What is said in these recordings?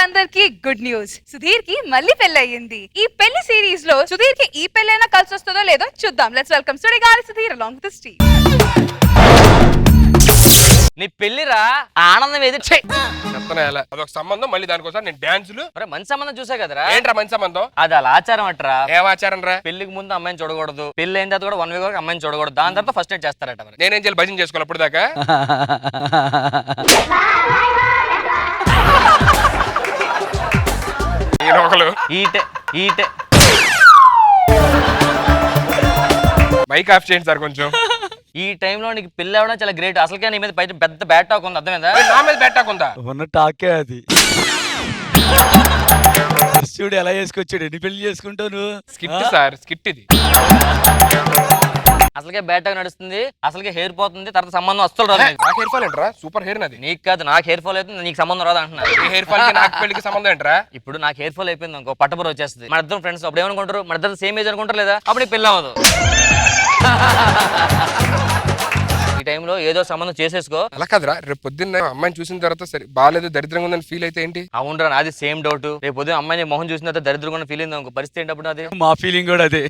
అందరికి good news. Sudheer కి మళ్ళీ పెళ్ళయింది. ఈ పెళ్లి సిరీస్ లో సుధీర్ కి ఈ పెళ్ళైనా కలిసి వస్తుందో లేదో చూద్దాం. Let's welcome Sudigali Sudheer along the street. నీ పెళ్లిరా ఆనందం ఏది చెప్తాను. అదొక సంబంధం, మళ్ళీ దానికోసం నేను డాన్సులు. మంచి సంబంధం చూసా కదరా. ఏంట్రా మంచి సంబంధం? అది అలా ఆచారం అట్రా. ఏం ఆచారం రా? పెళ్లికి ముందు అమ్మాయిని చూడకూడదు, పెళ్లి అయిన తర్వాత కూడా 1 వీక్ వరకు అమ్మాయిని చూడకూడదు, దాని తర్వాత ఫస్ట్ నైట్ చేస్తారట. మరి నేనేం చేయాలి? భజన చేసుకోవాలి అప్పుడు దాకా. మైక్ ఆఫ్ చేయండి సార్ కొంచెం. ఈ టైంలో నీకు పెళ్లి అవ్వడం చాలా గ్రేట్. అసలుకే నీ మీద బయట పెద్ద బ్యాట్ టాక్ ఉంది, అర్థమైందా? నా మీద బ్యాట్ టాక్ ఉందా? ఉన్న టాకే అది. చూడు ఎలా చేసుకొచ్చాడు. ఎన్ని పెళ్లి చేసుకుంటావు? స్కిట్ సార్, స్కిట్ ఇది. అసలుకే బ్యాట్ టాక్ నడుస్తుంది, అసలుకే హెయిర్ పోతుంది, తర్వాత సంబంధం వస్తుంది రాదు. నాకు హెయిర్ ఫాల్ ఏంట్రా? సూపర్ హెయిర్ నాది. నీకు కాదు, నాకు హెయిర్ ఫాల్ అవుతుంది, నీకు సంబంధం రాదు అంటున్నా. ఈ హెయిర్ ఫాల్ కి నాకు పెళ్లికి సంబంధం ఏంట్రా? ఇప్పుడు నాకు హెయిర్ ఫాల్ అయిపోయింది అనుకో, పట్టబుర వచ్చేస్తుంది. మన ఇద్దరం ఫ్రెండ్స్ అప్పుడు ఏమనుకుంటారు? మన ఇద్దరు సేమ్ ఏజ్ అనుకుంటారు లేదా? అప్పుడు నీకు పెళ్లి అవ్వదు. ఈ టైంలో ఏదో సంబంధం చేసేసుకో. అలా కాదురా, రేపు పొద్దున్న అమ్మాయిని చూసిన తర్వాత సరే బాగాలేదు, దరిద్రంగా ఉందని ఫీల్ అయితే ఏంటి? అవునరా, నాది సేమ్ డౌట్. రేపు పొద్దున అమ్మాయిని మొహం చూసిన తర్వాత దరిద్రంగా ఫీల్ అయింది అనుకో, పరిస్థితి ఏంటప్పుడు? అది మా ఫీలింగ్ కూడా అదే.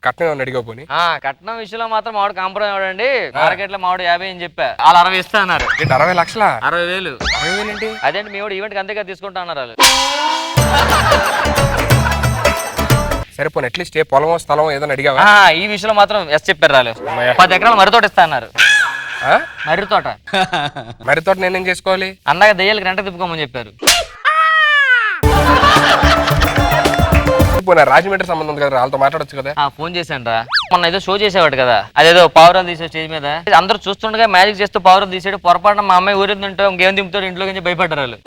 కట్నం ఏమన్నా అడిగా పోనీ? కట్నం విషయంలో మాత్రం మావాడు కాంప్రమైజ్ అవ్వడండి. మార్కెట్ లో మావాడు 50 అని చెప్పా, వాళ్ళు 60 ఇస్తా అన్నారు. 60 లక్షల 60,000. 60,000 ఏంటి? అదేంటి మీ వాడు ఈవెంట్ అంతేగా తీసుకుంటా అన్నారు వాళ్ళు. సరే పోనీ అట్లీస్ట్ ఏ పొలం స్థలం ఏదైనా అడిగావా? ఈ విషయంలో మాత్రం ఎస్ చెప్పారు వాళ్ళు. 10 ఎకరాలు మర్రి తోట ఇస్తా అన్నారు. మర్రి తోట. మర్రి తోట నేనేం చేసుకోవాలి? అందాక దెయ్యాలకి రెంట తిప్పుకోమని చెప్పారు. రాజమండ్రి సంబంధం ఉంది కదా, వాళ్ళతో మాట్లాడొచ్చు కదా. ఫోన్ చేశాను రా, మొన్న ఏదో షో చేసేవాడు కదా, అదేదో పావురాలు తీసే స్టేజ్ మీద అందరూ చూస్తుండగా మ్యాజిక్ చేస్తూ పావురాలు తీసాడు. పొరపాటున మా అమ్మాయి ఊరిందంటే ఇంకేం దింపుతాడు ఇంట్లో నుంచి భయపడ్డారు వాళ్ళు.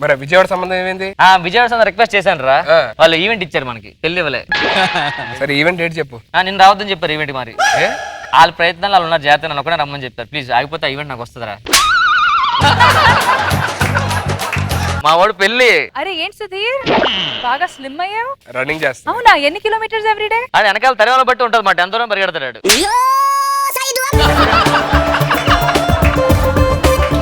మరి విజయవాడ సంబంధం ఏమైంది? విజయవాడ రిక్వెస్ట్ చేశాను రా, వాళ్ళు ఈవెంట్ ఇచ్చారు, మనకి పెళ్లి ఇవ్వలే. సరే ఈవెంట్ డేట్ చెప్పు. నేను రావద్దని చెప్పారు ఈవెంట్. మరి వాళ్ళ ప్రయత్నాలు వాళ్ళు ఉన్నారు, జాగ్రత్త నన్ను ఒకటే రమ్మని చెప్పారు. ప్లీజ్ ఆగిపోతే ఈవెంట్ నాకు వస్తుందిరా. మా వాడు పెళ్లి. అరే ఏంటి సుధీర్, బాగా స్లిమ్ అయ్యావు. రన్నింగ్ చేస్తా. అవునా? ఎన్ని కిలోమీటర్స్ ఎవ్రీడే? అది వెనకాల తరగల బట్టి ఉంటుంది మాట, ఎంత దూరం పరిగెడతాడు.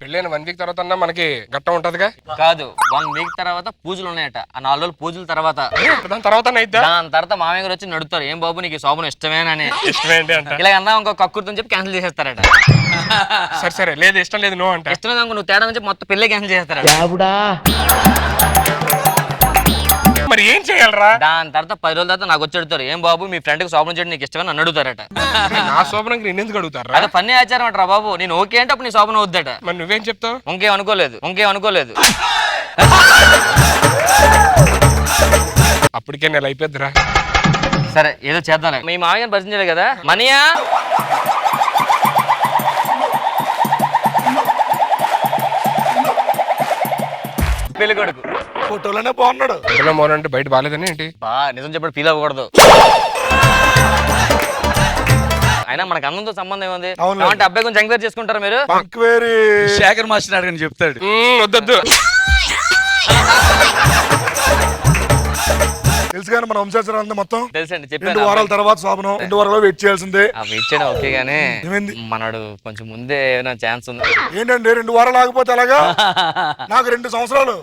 పెళ్ళైన 1 వీక్ తర్వాత మనకి గట్టం ఉంటదిగా. కాదు, 1 వీక్ తర్వాత పూజలు ఉన్నాయట. ఆ 4 రోజులు పూజల తర్వాత దాని తర్వాత మామయ్య గారు వచ్చి నడుస్తారు, ఏం బాబు నీకు శోభనం ఇష్టమేనని. ఇష్టమేంటి అంట. ఇలా అన్నా ఇంకో కక్కుర్తని చెప్పి క్యాన్సిల్ చేసేస్తారట. సరే సరే, లేదు ఇష్టం లేదు నో అంట. ఇష్టం లేదు నువ్వు తేడా చెప్పి మొత్తం పెళ్లి క్యాన్సిల్ చేస్తారట. మరి ఏం చేయాలరా? దాని తర్వాత 10 రోజుల తర్వాత నాకు వచ్చి అడుగుతారు, ఏం బాబు మీ ఫ్రెండ్ కి శోభనం చేయడం నీకు ఇష్టమని నన్ను అడుగుతారట. నా శోభనంకి నేను ఎందుకు అడుగుతారా? అది పన్నే ఆచారం అంటారా బాబు. నేను ఓకే అంటే అప్పుడు నీ శోభనం వద్దట. మరి నువ్వేం చెప్తావు? ఇంకేం అనుకోలేదు. అప్పటికే నెల అయిపోద్దిరా. సరే ఏదో చేద్దాం. మీ మామయ్య గారిని పరిచయం చేయలేదు కదా. మనీయా పెళ్లి కొడుకు ఫోటోలోనే బాగున్నాడు. ఫోటోలో మోనంటే బయట బాగాలేదని ఏంటి? నిజం చెప్పడం ఫీల్ అవ్వకూడదు. అయినా మనకు అన్నంతో సంబంధం ఏముంది? అంటే అబ్బాయి కొంచెం ఎంక్వైరీ చేసుకుంటారా మీరు? శేఖర్ మాస్టర్ అడగని చెప్తాడు. వద్దొద్దు. తెలుసు కానీ మన వంశాచారం అంతా మొత్తం తెలుసండి, 2 వారాల తర్వాత శోభనం, 2 వారాల్లో వెయిట్ చేయాల్సిందే. వెయిట్ చేయడం ఓకే గానీ ఏమైంది? మనడు కొంచెం ముందే ఏమైనా ఛాన్స్ ఉంది. ఏంటండి 2 వారాలు ఆగిపోతే అలాగా? నాకు 2 సంవత్సరాలు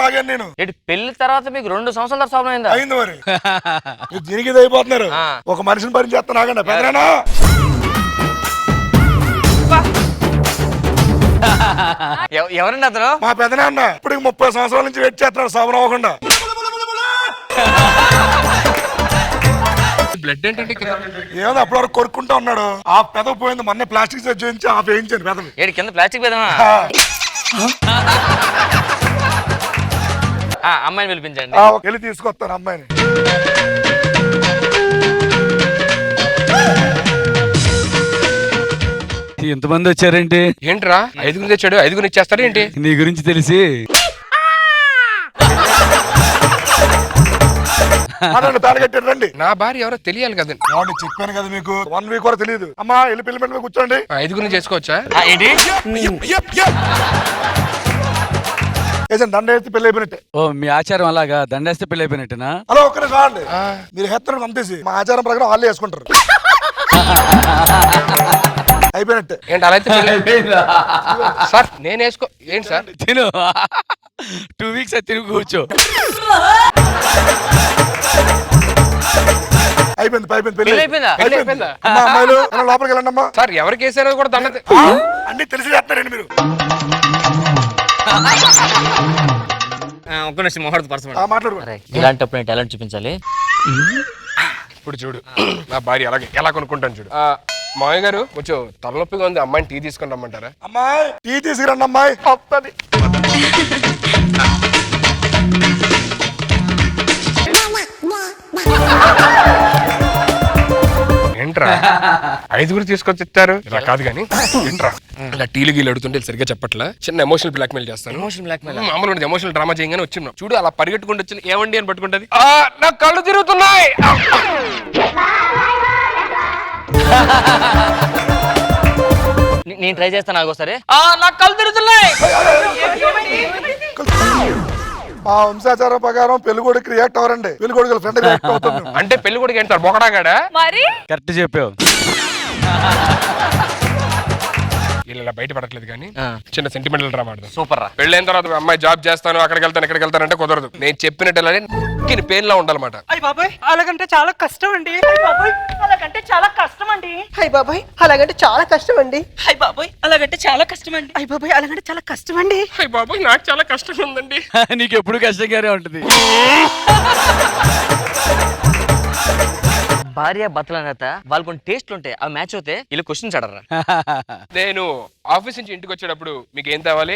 ఆగాను నేను. పెళ్లి తర్వాత మీకు 2 సంవత్సరాల తర్వాత శోభనం అయిందా? అయింది. మరి దీనికి ఇది అయిపోతున్నారు. ఒక మనిషిని పని చేస్తాను ఆగండి. పెద్దనా ఎవరండి అతను? మా పెదనాన్న ఇప్పుడు 30 సంవత్సరాల నుంచి వెయిట్ చేస్తున్నాడు శోభనం అవ్వకుండా. బ్లడ్ ఏంటంటే ఏదో అప్పటి వరకు కొరుక్కుంటా ఉన్నాడు. ఆ పెదవి పోయింది, మొన్న ప్లాస్టిక్ సర్జరీ ఆ వేయించాను పెదవి. ఏడు కింద ప్లాస్టిక్ పెదమా? అమ్మాయిని పిలిపించండి. వెళ్ళి తీసుకొస్తాను అమ్మాయిని. ఎంతమంది వచ్చారేంటి? ఏంట్రా 5 తెచ్చాడు, 5 ఇచ్చేస్తాడు ఏంటి? నీ గురించి తెలిసి తాడగట్టారండి. నా భార్య ఎవరో తెలియాలి కదా. చెప్పాను కదా మీకు, 1 వీక్ కూడా తెలియదు. అమ్మా వెళ్ళి పెళ్లి మీద కూర్చోండి. 5 చేసుకోవచ్చా? దండేస్తే పెళ్లి అయిపోయినట్టే. ఓ మీ ఆచారం అలాగా, దండేస్తే పెళ్లి అయిపోయినట్టేనా? అలా ఒక్కరే కాండి, మీరు హెత్తరం అంతేసి మా ఆచారం ప్రకారం వాళ్ళే వేసుకుంటారు. అయిపోయినట్టే. ఏంటి అలా అయితే సార్ నేను వేసుకో ఏంటి సార్ తిను 2 వీక్స్ తిని కూర్చో. అయిపోయింది అయిపోయింది పెళ్లి పెళ్లి అయిపోయిందా? పెళ్లి అయిపోయిందా? అమ్మా అమ్మాయిలు ఎలా లోపలికి వెళ్ళండి అమ్మా. సార్ ఎవరికి వేసారో కూడా దండ అన్ని తెలిసి చేస్తారండి మీరు. ఒక్క నిమిషం మొహం పరచమని. మాట్లాడుకోండి. ఇలాంటప్పుడు నేను టాలెంట్ చూపించాలి. ఇప్పుడు చూడు నా భార్య అలాగే ఎలా కొనుక్కుంటాను చూడు. మామయ్య గారు కొంచెం తలనొప్పిగా ఉంది, అమ్మాయిని టీ తీసుకొని రమ్మంటారా? అమ్మాయి టీ తీసుకురండి అమ్మాయి. వస్తుంది. ఏంట్రా 5 తీసుకొచ్చి ఇస్తారు ఇలా కాదు కానీ ఏంట్రా ఇలా టీలు గీలు అడుగుతుంటే సరిగ్గా చెప్పట్లా. చిన్న ఎమోషనల్ బ్లాక్ మెయిల్ చేస్తాను. మామూలు ఎమోషనల్ డ్రామా చేయగానే వచ్చినాం చూడు అలా పరిగెట్టుకుంటూ వచ్చింది. ఏమండి అని పట్టుకుంటది. నా కళ్ళు తిరుగుతున్నాయి. నేను ట్రై చేస్తాను ఒకసారి. నాకు కళ్ళు తిరుగుతున్నాయి. మా వంశాచారం ప్రకారం పెళ్లి కొడుకు రియాక్ట్ అవ్వరండి, పెళ్లి కొడుకు ఫ్రెండ్ రియాక్ట్ అవుతాం. అంటే పెళ్లి కూడా ఏంటారు బొకడాగాడా? మరి కరెక్ట్ చెప్పావు. ఇలా బయట పడట్లేదు కానీ చిన్న సెంటిమెంటల్ డ్రామా ఆడదాం. సూపర్ రా. పెళ్ళైన తర్వాత అమ్మాయి జాబ్ చేస్తాను అక్కడికి వెళ్తాను ఇక్కడికి వెళ్తాను అంటే కుదరదు. నేను చెప్పినట్టు పేర్లా ఉండాలన్నమాట. అయ్య బాబాయ్ అలాగంటే చాలా కష్టం అండి. అయ్య బాబాయ్ అలాగంటే చాలా కష్టం అండి. అయ్య బాబాయ్ అలాగంటే చాలా కష్టం అండి. అయ్య బాబాయ్ అలాగంటే చాలా కష్టం అండి. అయ్య బాబాయ్ అలాగంటే చాలా కష్టం అండి. అయ్య బాబోయ్ నాకు చాలా కష్టంగా ఉందండి. నీకు ఎప్పుడు కష్టంగానే ఉంటుంది. భార్య భర్తల నేత వాళ్ళు కొన్ని టేస్ట్లు ఉంటాయి, అవి మ్యాచ్ అవుతాయి. వీళ్ళు క్వశ్చన్స్ అడరా. నేను ఆఫీస్ నుంచి ఇంటికి వచ్చేటప్పుడు మీకు ఏం తేవాలి?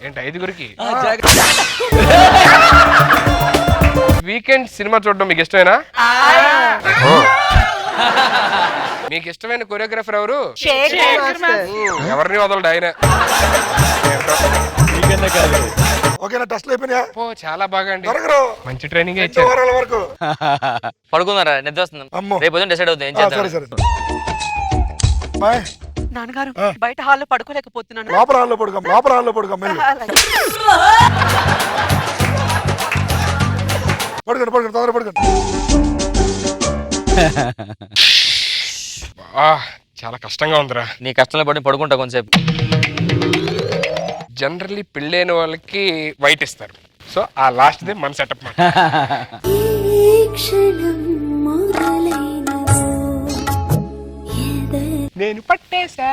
ఏంటి 5 వీకెండ్ సినిమా చూడడం మీకు ఇష్టమేనా? మీకు ఇష్టమైన కొరియోగ్రాఫర్ ఎవరు? ఎవరిని వదలడు ఆయన. ఓకేనా టెస్ట్లు అయిపోయినాయా? చాలా బాగా అండి, దొరకరు. మంచి ట్రైనింగ్ 2 ఇచ్చారు. వారాల వరకు. పడుకున్నారా? నిద్ర వస్తుంది. అమ్మో. రేపు పొద్దున్న డిసైడ్ అవుతుంది ఏం సరే చేద్దాం. సరే అమ్మాయి నాన్నగారు బయట హాల్లో పడుకోలేకపోతున్నాను. లోపల హాల్లో పడుకోం, లోపల హాల్లో పడుకోం. పడుకోండి పడుకోండి తొందర పడుకోండి. చాలా కష్టంగా ఉందిరా. నీ కష్టంలో పడి పడుకుంటా కొంచెంసేపు. జనరల్లీ పెళ్ళైన వాళ్ళకి వైట్ ఇస్తారు. సో ఆ లాస్ట్ దే మన సెటప్ మాట. నేను పట్టేశా.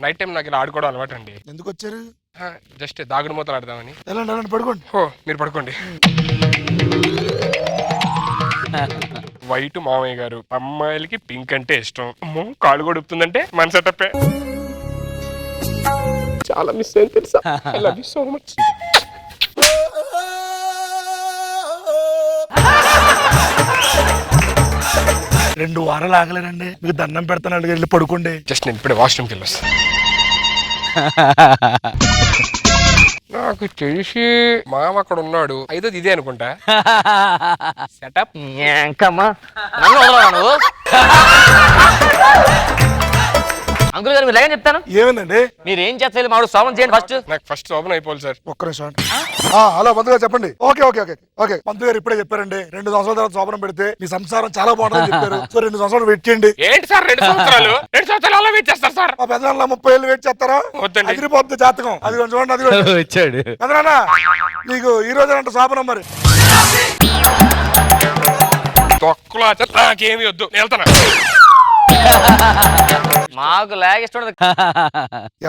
నైట్ టైం నాకు ఇలా ఆడుకోవడం అలవాటు అండి. ఎందుకు వచ్చారు? జస్ట్ దాగుడు మూతలు ఆడదామని. వెళ్ళండి వెళ్ళండి పడుకోండి. మీరు పడుకోండి. వైట్ మామయ్య గారు, అమ్మాయిలకి పింక్ అంటే ఇష్టం. అమ్మో కాళ్ళు కొడుపుతుందంటే మన సెటప్పే. చాలా మిస్ అయింది తెలుసా. I love you so much. రెండు వారాలు ఆగలేనండి, మీకు దండం పెడతాను. వెళ్ళి పడుకోండి. జస్ట్ నేను ఇప్పుడే వాష్రూమ్కి వెళ్ళొస్తా. నాకు తెలిసి మామ అక్కడ ఉన్నాడు, అయితే ఇదే అనుకుంటా సెటప్. అంకుల్ గారు మీరు లైన్ చెప్తాను. ఏమైందండి? మీరు ఏం చేస్తారు? మాడు సోమం చేయండి ఫస్ట్. నాకు ఫస్ట్ శోభన అయిపోవాలి సార్. ఒక్క నిమిషం. హలో పంతు గారు చెప్పండి. Okay okay okay okay Pant గారు ఇప్పుడే చెప్పారండి, 2 సంవత్సరాల తర్వాత శోభనం పెడితే మీ సంసారం చాలా బాగుంటుందని చెప్పారు. సో 2 సంవత్సరాలు వెయిట్ చేయండి. ఏంటి సార్ 2 సంవత్సరాలు? 2 సంవత్సరాలు అలా వెయిట్ చేస్తారు సార్? మా పెద్దనాన్న 30 ఏళ్ళు వెయిట్ చేస్తారా? వద్దండి. అదిరిపోద్ది జాతకం. అది చూడండి, అది వచ్చాడు పెద్దనాన్న. నీకు ఈ రోజు అంటే శోభనం మరి. తొక్కలో నాకేమి వద్దు, నేను వెళ్తాను. మాకు లాగ్ ఇష్టం.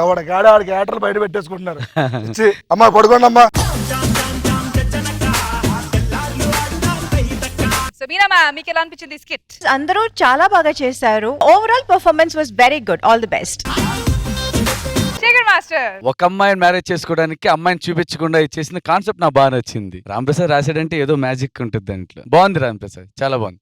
ఎవడ గాడి ఆడికి ఏటర్లు బయట పెట్టేసుకుంటున్నారు. అమ్మా పడుకోండి అమ్మా. మీనా మ్యామ్ మీకు ఎలా అనిపించింది స్కిట్? అందరూ చాలా బాగా చేశారు. Overall performance was very good. All the best. Shekhar master, ఒక అమ్మాయిని మ్యారేజ్ చేసుకోవడానికి అమ్మాయిని చూపించకుండా ఇచ్చేసిన కాన్సెప్ట్ నాకు బాగా నచ్చింది. రామ్ ప్రసాద్ రాశాడంటే ఏదో మ్యాజిక్ ఉంటుంది దాంట్లో. బాగుంది రామ్ ప్రసాద్, చాలా బాగుంది.